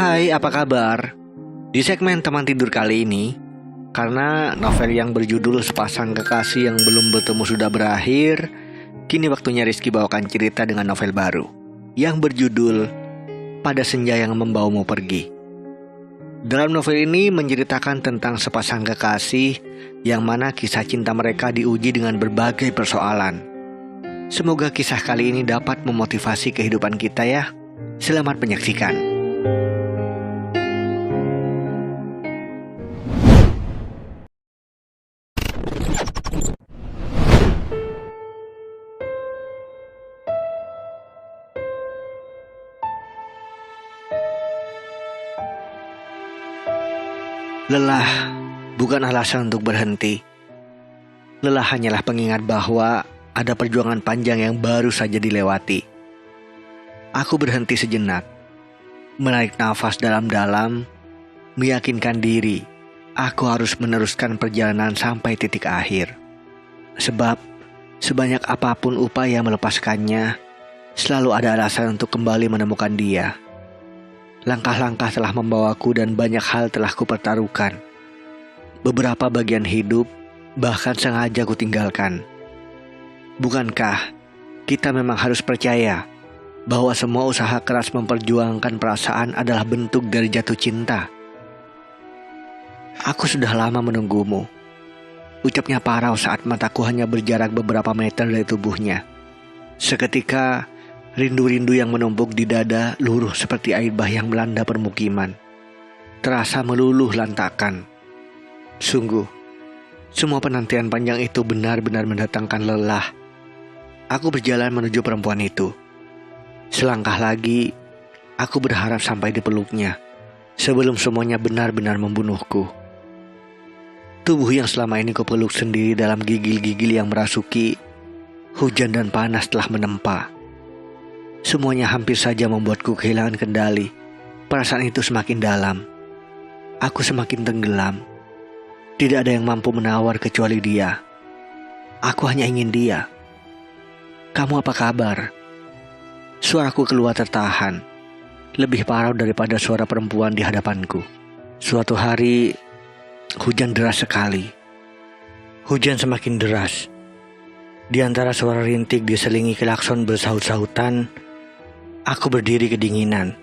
Hai, apa kabar? Di segmen teman tidur kali ini, karena novel yang berjudul Sepasang Kekasih yang Belum Bertemu Sudah Berakhir, kini waktunya Rizky bawakan cerita dengan novel baru yang berjudul Pada Senja Yang Membawamu Pergi. Dalam novel ini menceritakan tentang sepasang kekasih yang mana kisah cinta mereka diuji dengan berbagai persoalan. Semoga kisah kali ini dapat memotivasi kehidupan kita ya. Selamat menyaksikan. Lelah bukan alasan untuk berhenti. Lelah hanyalah pengingat bahwa ada perjuangan panjang yang baru saja dilewati. Aku berhenti sejenak, menarik nafas dalam-dalam, meyakinkan diri aku harus meneruskan perjalanan sampai titik akhir. Sebab sebanyak apapun upaya melepaskannya, selalu ada alasan untuk kembali menemukan dia. Langkah-langkah telah membawaku dan banyak hal telah kupertaruhkan. Beberapa bagian hidup bahkan sengaja kutinggalkan. Bukankah kita memang harus percaya bahwa semua usaha keras memperjuangkan perasaan adalah bentuk dari jatuh cinta? Aku sudah lama menunggumu. Ucapnya Parau saat mataku hanya berjarak beberapa meter dari tubuhnya. Seketika rindu-rindu yang menumpuk di dada luruh seperti air bah yang melanda permukiman. Terasa meluluh lantakan. Sungguh, semua penantian panjang itu benar-benar mendatangkan lelah. Aku berjalan menuju perempuan itu. Selangkah lagi, aku berharap sampai dipeluknya sebelum semuanya benar-benar membunuhku. Tubuh yang selama ini kupeluk sendiri dalam gigil-gigil yang merasuki, hujan dan panas telah menempa. Semuanya hampir saja membuatku kehilangan kendali. Perasaan itu semakin dalam. Aku semakin tenggelam. Tidak ada yang mampu menawar kecuali dia. Aku hanya ingin dia. Kamu apa kabar? Suaraku keluar tertahan. Lebih parau daripada suara perempuan di hadapanku. Suatu hari, hujan deras sekali. Hujan semakin deras. Di antara suara rintik diselingi klakson bersaut-sautan, aku berdiri kedinginan.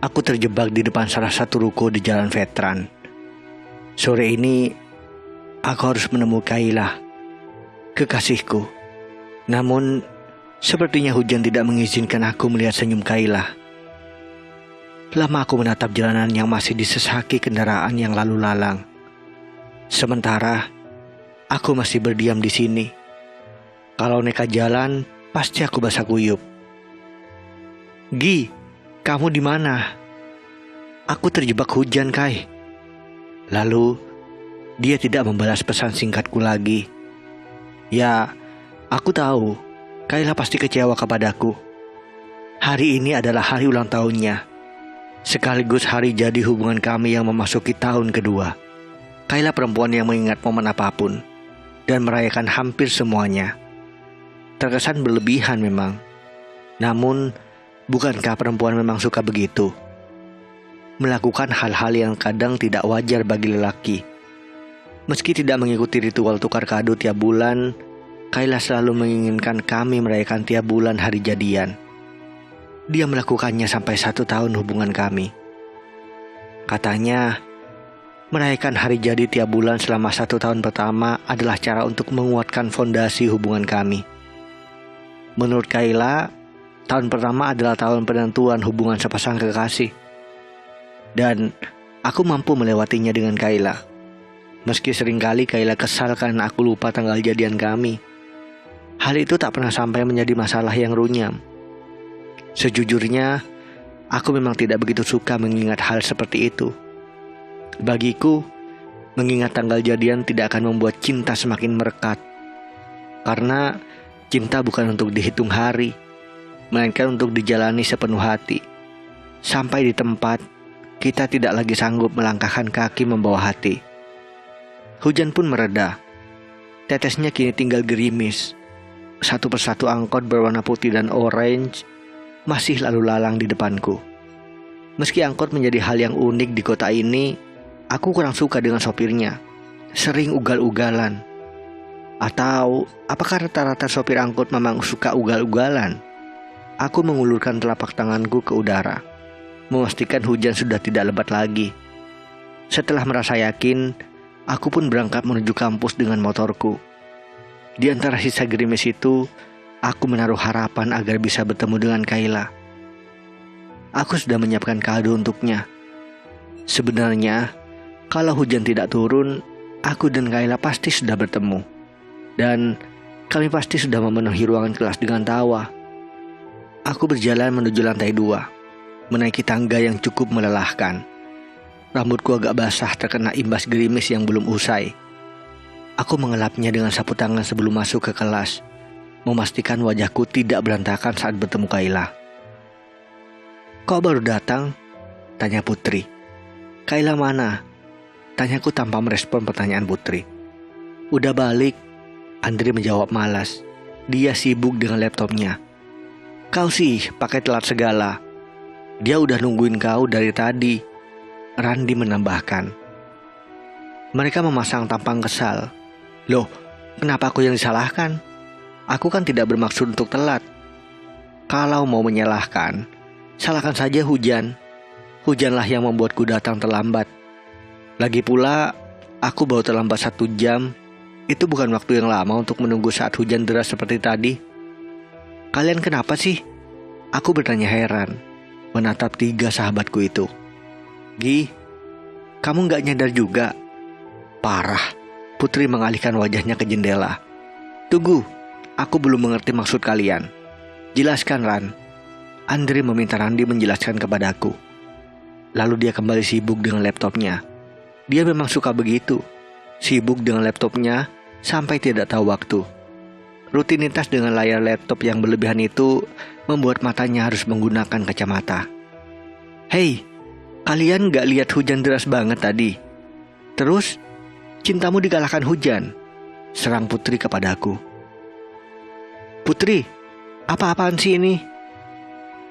Aku terjebak di depan salah satu ruko di Jalan Veteran. Sore ini, aku harus menemui Kayla, kekasihku. Namun, sepertinya hujan tidak mengizinkan aku melihat senyum Kayla. Lama aku menatap jalanan yang masih disesaki kendaraan yang lalu lalang. Sementara, aku masih berdiam di sini. Kalau nekat jalan, pasti aku basah kuyup. Gi, kamu di mana? Aku terjebak hujan, Kai. Lalu, dia tidak membalas pesan singkatku lagi. Ya, aku tahu, Kayla pasti kecewa kepadaku. Hari ini adalah hari ulang tahunnya. Sekaligus hari jadi hubungan kami yang memasuki tahun kedua. Kayla perempuan yang mengingat momen apapun dan merayakan hampir semuanya. Terkesan berlebihan memang. Namun, bukankah perempuan memang suka begitu? Melakukan hal-hal yang kadang tidak wajar bagi lelaki. Meski tidak mengikuti ritual tukar kado tiap bulan, Kayla selalu menginginkan kami merayakan tiap bulan hari jadian. Dia melakukannya sampai 1 tahun hubungan kami. Katanya, merayakan hari jadi tiap bulan selama 1 tahun pertama adalah cara untuk menguatkan fondasi hubungan kami. Menurut Kayla, tahun pertama adalah tahun penentuan hubungan sepasang kekasih. Dan aku mampu melewatinya dengan Kayla. Meski seringkali Kayla kesal karena aku lupa tanggal jadian kami. Hal itu tak pernah sampai menjadi masalah yang runyam. Sejujurnya, aku memang tidak begitu suka mengingat hal seperti itu. Bagiku, mengingat tanggal jadian tidak akan membuat cinta semakin merekat. Karena cinta bukan untuk dihitung hari, melainkan untuk dijalani sepenuh hati. Sampai di tempat, kita tidak lagi sanggup melangkahkan kaki membawa hati. Hujan pun mereda. Tetesnya kini tinggal gerimis. Satu persatu angkot berwarna putih dan orange masih lalu lalang di depanku. Meski angkot menjadi hal yang unik di kota ini, aku kurang suka dengan sopirnya. Sering ugal-ugalan. Atau apakah rata-rata sopir angkot memang suka ugal-ugalan? Aku mengulurkan telapak tanganku ke udara, memastikan hujan sudah tidak lebat lagi. Setelah merasa yakin, aku pun berangkat menuju kampus dengan motorku. Di antara sisa gerimis itu, aku menaruh harapan agar bisa bertemu dengan Kayla. Aku sudah menyiapkan kado untuknya. Sebenarnya, kalau hujan tidak turun, aku dan Kayla pasti sudah bertemu. Dan kami pasti sudah memenuhi ruangan kelas dengan tawa. Aku berjalan menuju lantai 2, menaiki tangga yang cukup melelahkan. Rambutku agak basah terkena imbas gerimis yang belum usai. Aku mengelapnya dengan sapu tangan sebelum masuk ke kelas, memastikan wajahku tidak berantakan saat bertemu Kayla. "Kok baru datang?" tanya Putri. "Kayla mana?" tanyaku tanpa merespon pertanyaan Putri. "Udah balik," Andri menjawab malas. Dia sibuk dengan laptopnya. "Kau sih pakai telat segala. Dia udah nungguin kau dari tadi," Randi menambahkan. Mereka memasang tampang kesal. "Loh, kenapa aku yang disalahkan? Aku kan tidak bermaksud untuk telat." "Kalau mau menyalahkan, salahkan saja hujan. Hujanlah yang membuatku datang terlambat. Lagi pula, aku baru terlambat 1 jam. Itu bukan waktu yang lama untuk menunggu saat hujan deras seperti tadi." "Kalian kenapa sih?" Aku bertanya heran, menatap 3 sahabatku itu. "Gi, kamu gak nyadar juga?" "Parah." Putri mengalihkan wajahnya ke jendela. "Tunggu, aku belum mengerti maksud kalian. Jelaskan, Ran." Andri meminta Randi menjelaskan kepadaku. Lalu dia kembali sibuk dengan laptopnya. Dia memang suka begitu, sibuk dengan laptopnya sampai tidak tahu waktu. Rutinitas dengan layar laptop yang berlebihan itu membuat matanya harus menggunakan kacamata. "Hei, kalian gak lihat hujan deras banget tadi? Terus, cintamu dikalahkan hujan?" serang Putri kepadaku. "Putri, apa-apaan sih ini?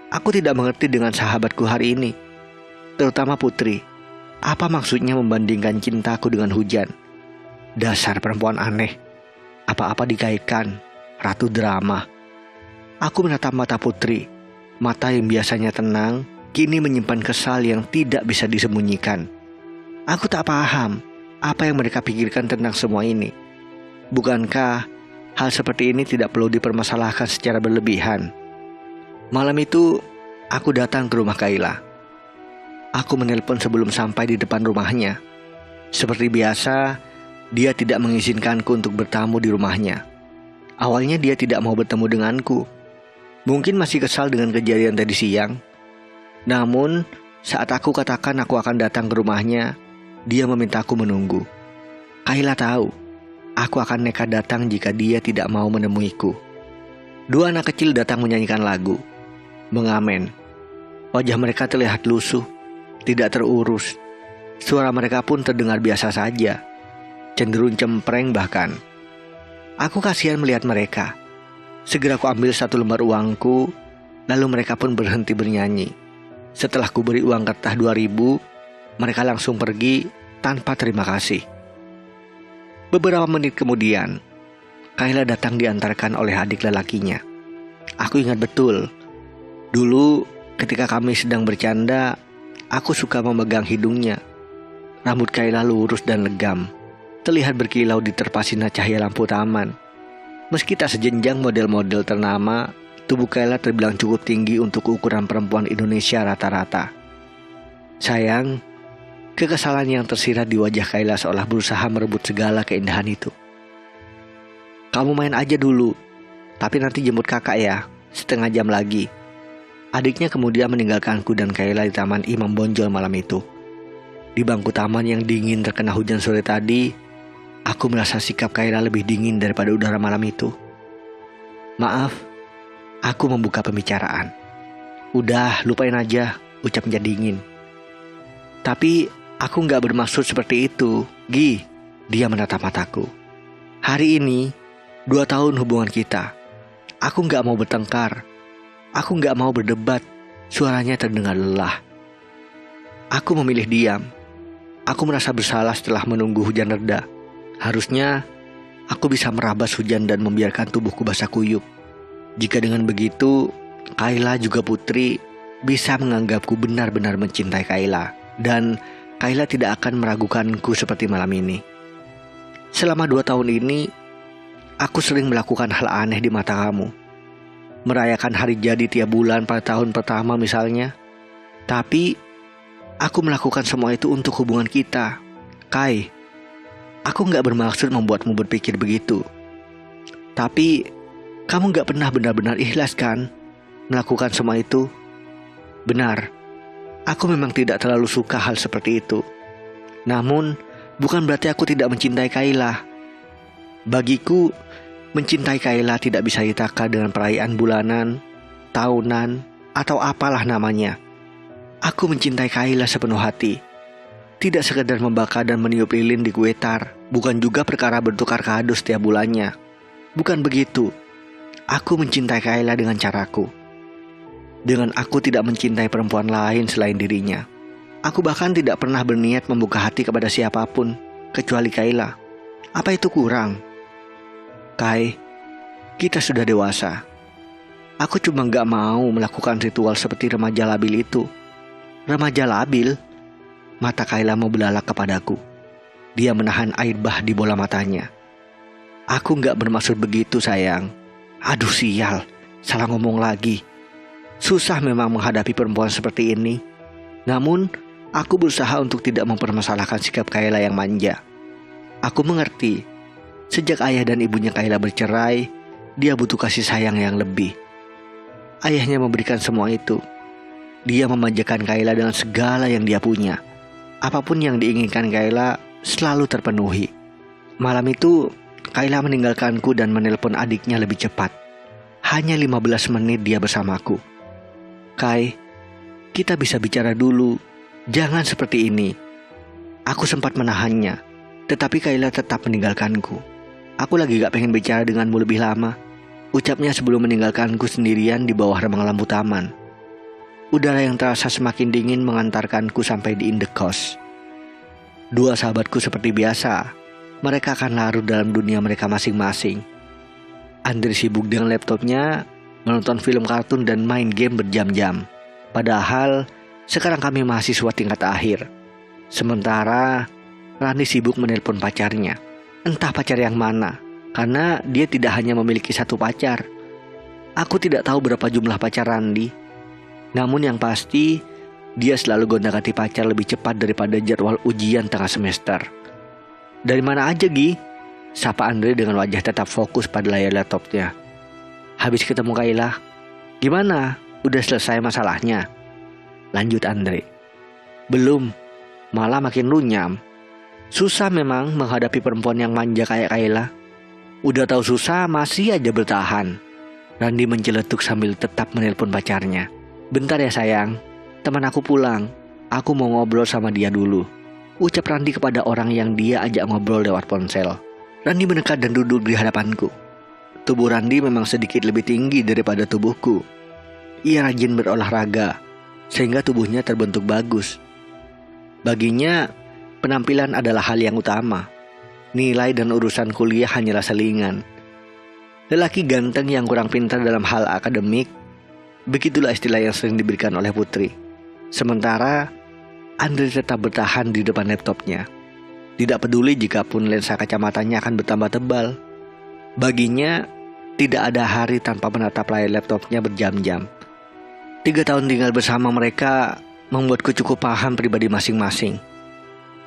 Aku tidak mengerti dengan sahabatku hari ini, terutama Putri. Apa maksudnya membandingkan cintaku dengan hujan? Dasar perempuan aneh. Apa-apa dikaitkan, ratu drama." Aku menatap mata Putri. Mata yang biasanya tenang, kini menyimpan kesal yang tidak bisa disembunyikan. Aku tak paham apa yang mereka pikirkan tentang semua ini. Bukankah hal seperti ini tidak perlu dipermasalahkan secara berlebihan? Malam itu, aku datang ke rumah Kayla. Aku menelpon sebelum sampai di depan rumahnya. Seperti biasa, dia tidak mengizinkanku untuk bertamu di rumahnya. Awalnya dia tidak mau bertemu denganku. Mungkin masih kesal dengan kejadian tadi siang. Namun, saat aku katakan aku akan datang ke rumahnya, dia memintaku menunggu. Kayla tahu, aku akan nekat datang jika dia tidak mau menemuiku. 2 anak kecil datang menyanyikan lagu, mengamen. Wajah mereka terlihat lusuh, tidak terurus. Suara mereka pun terdengar biasa saja, cenderung cempreng bahkan. Aku kasihan melihat mereka. Segera ku ambil 1 lembar uangku, lalu mereka pun berhenti bernyanyi. Setelah ku beri uang kertas 2.000, mereka langsung pergi tanpa terima kasih. Beberapa menit kemudian, Kayla datang diantarkan oleh adik lelakinya. Aku ingat betul, dulu ketika kami sedang bercanda, aku suka memegang hidungnya. Rambut Kayla lurus dan legam, terlihat berkilau diterpa sinar cahaya lampu taman. Meski tak sejenjang model-model ternama, tubuh Kayla terbilang cukup tinggi untuk ukuran perempuan Indonesia rata-rata. Sayang, kekesalan yang tersirat di wajah Kayla seolah berusaha merebut segala keindahan itu. "Kamu main aja dulu, tapi nanti jemput kakak ya, 1/2 jam lagi." Adiknya kemudian meninggalkanku dan Kayla di Taman Imam Bonjol malam itu. Di bangku taman yang dingin terkena hujan sore tadi, aku merasa sikap Kayla lebih dingin daripada udara malam itu. "Maaf," aku membuka pembicaraan. "Udah, lupain aja," ucapnya dingin. "Tapi aku gak bermaksud seperti itu, Gi." Dia menatap mataku. "Hari ini, 2 tahun hubungan kita. Aku gak mau bertengkar. Aku gak mau berdebat." Suaranya terdengar lelah. Aku memilih diam. Aku merasa bersalah setelah menunggu hujan reda. Harusnya aku bisa merabas hujan dan membiarkan tubuhku basah kuyup. Jika dengan begitu, Kayla juga Putri bisa menganggapku benar-benar mencintai Kayla. Dan Kayla tidak akan meragukanku seperti malam ini. Selama 2 tahun ini, aku sering melakukan hal aneh di mata kamu. Merayakan hari jadi tiap bulan pada tahun pertama misalnya. Tapi aku melakukan semua itu untuk hubungan kita. Kai, aku gak bermaksud membuatmu berpikir begitu. Tapi kamu gak pernah benar-benar ikhlas kan melakukan semua itu? Benar, aku memang tidak terlalu suka hal seperti itu. Namun bukan berarti aku tidak mencintai Kayla. Bagiku, mencintai Kayla tidak bisa ditaka dengan perayaan bulanan, tahunan, atau apalah namanya. Aku mencintai Kayla sepenuh hati. Tidak sekedar membakar dan meniup lilin di kue tar. Bukan juga perkara bertukar kado setiap bulannya. Bukan begitu. Aku mencintai Kayla dengan caraku. Dengan aku tidak mencintai perempuan lain selain dirinya. Aku bahkan tidak pernah berniat membuka hati kepada siapapun kecuali Kayla. Apa itu kurang? Kai, kita sudah dewasa. Aku cuma gak mau melakukan ritual seperti remaja labil itu. Remaja labil? Mata Kayla membelalak kepadaku. Dia menahan air bah di bola matanya. Aku gak bermaksud begitu sayang. Aduh sial, salah ngomong lagi. Susah memang menghadapi perempuan seperti ini. Namun, aku berusaha untuk tidak mempermasalahkan sikap Kayla yang manja. Aku mengerti. Sejak ayah dan ibunya Kayla bercerai, dia butuh kasih sayang yang lebih. Ayahnya memberikan semua itu. Dia memanjakan Kayla dengan segala yang dia punya. Apapun yang diinginkan Kayla selalu terpenuhi. Malam itu, Kayla meninggalkanku dan menelpon adiknya lebih cepat. Hanya 15 menit dia bersamaku. Kai, kita bisa bicara dulu. Jangan seperti ini. Aku sempat menahannya, tetapi Kayla tetap meninggalkanku. Aku lagi gak pengen bicara denganmu lebih lama, ucapnya sebelum meninggalkanku sendirian di bawah remang lampu taman. Udara yang terasa semakin dingin mengantarkanku sampai di indekos. 2 sahabatku seperti biasa. Mereka akan larut dalam dunia mereka masing-masing. Andre sibuk dengan laptopnya, menonton film kartun dan main game berjam-jam. Padahal sekarang kami mahasiswa tingkat akhir. Sementara Rani sibuk menelpon pacarnya. Entah pacar yang mana, karena dia tidak hanya memiliki 1 pacar. Aku tidak tahu berapa jumlah pacar Randi. Namun yang pasti, dia selalu gonta-ganti pacar lebih cepat daripada jadwal ujian tengah semester. Dari mana aja Gi? Sapa Andre dengan wajah tetap fokus pada layar laptopnya. Habis ketemu Kayla. Gimana? Udah selesai masalahnya? Lanjut Andre. Belum, malah makin runyam. Susah memang menghadapi perempuan yang manja kayak Kayla. Udah tahu susah masih aja bertahan. Randi menceletuk sambil tetap menelpon pacarnya. Bentar ya sayang, teman aku pulang. Aku mau ngobrol sama dia dulu, ucap Randi kepada orang yang dia ajak ngobrol lewat ponsel. Randi mendekat dan duduk di hadapanku. Tubuh Randi memang sedikit lebih tinggi daripada tubuhku. Ia rajin berolahraga, sehingga tubuhnya terbentuk bagus. Baginya, penampilan adalah hal yang utama. Nilai dan urusan kuliah hanyalah selingan. Lelaki ganteng yang kurang pintar dalam hal akademik, begitulah istilah yang sering diberikan oleh Putri. Sementara Andre tetap bertahan di depan laptopnya. Tidak peduli jika pun lensa kacamatanya akan bertambah tebal. Baginya, tidak ada hari tanpa menatap layar laptopnya berjam-jam. 3 tahun tinggal bersama mereka membuatku cukup paham pribadi masing-masing.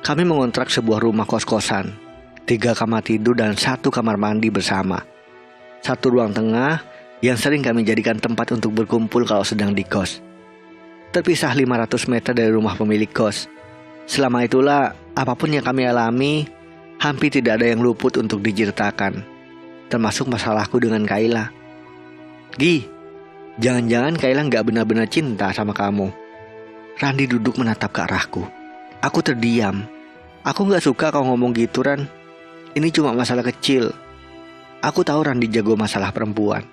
Kami mengontrak sebuah rumah kos-kosan, 3 kamar tidur dan 1 kamar mandi bersama. 1 ruang tengah yang sering kami jadikan tempat untuk berkumpul kalau sedang di kos. Terpisah 500 meter dari rumah pemilik kos. Selama itulah, apapun yang kami alami, hampir tidak ada yang luput untuk diceritakan. Termasuk masalahku dengan Kayla. Gi, jangan-jangan Kayla gak benar-benar cinta sama kamu? Randi duduk menatap ke arahku. Aku terdiam. Aku gak suka kau ngomong gitu Ran. Ini cuma masalah kecil. Aku tahu Randi jago masalah perempuan.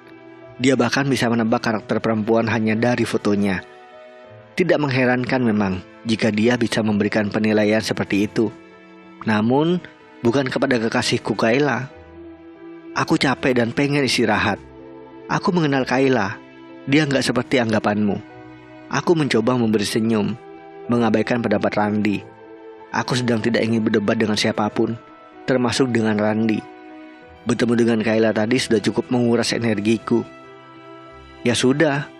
Dia bahkan bisa menebak karakter perempuan hanya dari fotonya. Tidak mengherankan memang jika dia bisa memberikan penilaian seperti itu. Namun, bukan kepada kekasihku Kayla. Aku capek dan pengen istirahat. Aku mengenal Kayla. Dia nggak seperti anggapanmu. Aku mencoba memberi senyum, mengabaikan pendapat Randi. Aku sedang tidak ingin berdebat dengan siapapun, termasuk dengan Randi. Bertemu dengan Kayla tadi sudah cukup menguras energiku. Ya sudah,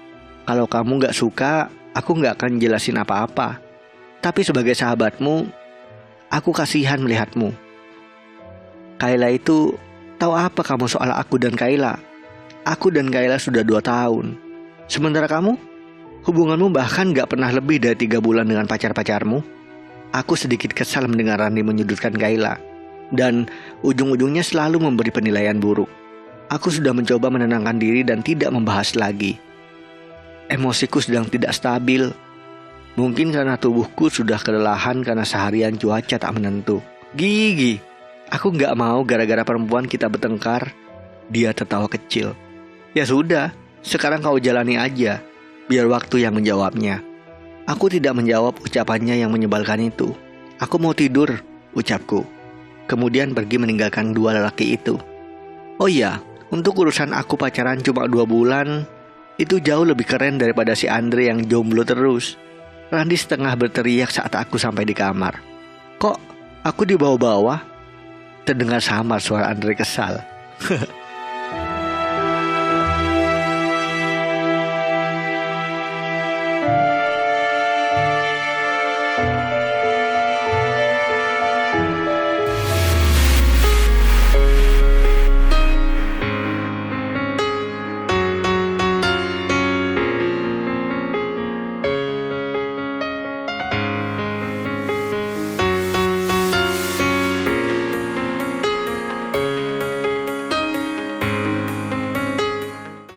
kalau kamu nggak suka, aku nggak akan jelasin apa-apa. Tapi sebagai sahabatmu, aku kasihan melihatmu. Kayla itu, tahu apa kamu soal aku dan Kayla? Aku dan Kayla sudah 2 tahun. Sementara kamu, hubunganmu bahkan gak pernah lebih dari 3 bulan dengan pacar-pacarmu. Aku sedikit kesal mendengar Randi menyudutkan Kayla. Dan ujung-ujungnya selalu memberi penilaian buruk. Aku sudah mencoba menenangkan diri dan tidak membahas lagi. Emosiku sedang tidak stabil. Mungkin karena tubuhku sudah kelelahan karena seharian cuaca tak menentu. Gigi, aku gak mau gara-gara perempuan kita bertengkar. Dia tertawa kecil. Ya sudah, sekarang kau jalani aja. Biar waktu yang menjawabnya. Aku tidak menjawab ucapannya yang menyebalkan itu. Aku mau tidur, ucapku. Kemudian pergi meninggalkan 2 lelaki itu. Oh iya, untuk urusan aku pacaran cuma 2 bulan, itu jauh lebih keren daripada si Andre yang jomblo terus. Randi setengah berteriak saat aku sampai di kamar. Kok aku dibawa-bawa? Terdengar samar suara Andre kesal.